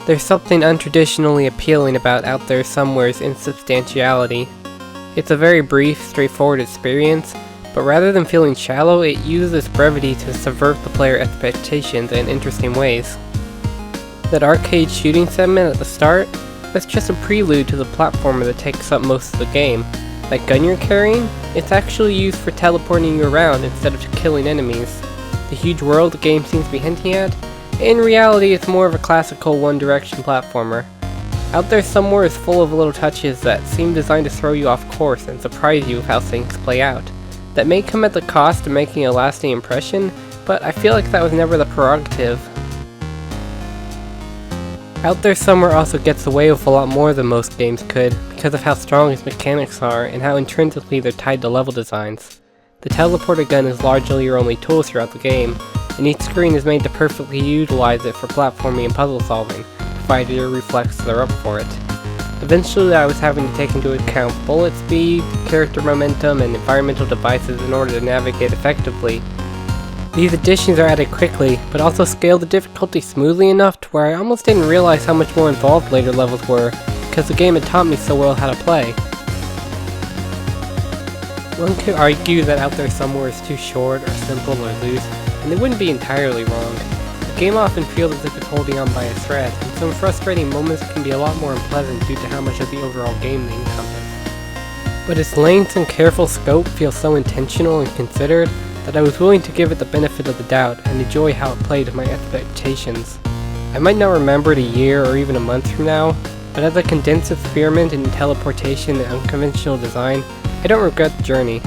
There's something untraditionally appealing about Out There Somewhere's insubstantiality. It's a very brief, straightforward experience, but rather than feeling shallow, it uses brevity to subvert the player expectations in interesting ways. That arcade shooting segment at the start, that's just a prelude to the platformer that takes up most of the game. That gun you're carrying, it's actually used for teleporting you around instead of killing enemies. The huge world the game seems to be hinting at, in reality it's more of a classical one-direction platformer. Out There Somewhere is full of little touches that seem designed to throw you off course and surprise you with how things play out. That may come at the cost of making a lasting impression, but I feel like that was never the prerogative. Out There Somewhere also gets away with a lot more than most games could, because of how strong its mechanics are and how intrinsically they're tied to level designs. The teleporter gun is largely your only tool throughout the game, and each screen is made to perfectly utilize it for platforming and puzzle solving, provided your reflexes are up for it. Eventually I was having to take into account bullet speed, character momentum, and environmental devices in order to navigate effectively. These additions are added quickly, but also scale the difficulty smoothly enough to where I almost didn't realize how much more involved later levels were, because the game had taught me so well how to play. One could argue that Out There Somewhere is too short or simple or loose, and they wouldn't be entirely wrong. The game often feels as if it's holding on by a thread, and some frustrating moments can be a lot more unpleasant due to how much of the overall game they encompass. But its length and careful scope feel so intentional and considered that I was willing to give it the benefit of the doubt and enjoy how it played to my expectations. I might not remember it a year or even a month from now, but as a condensed experiment in teleportation and unconventional design, I don't regret the journey.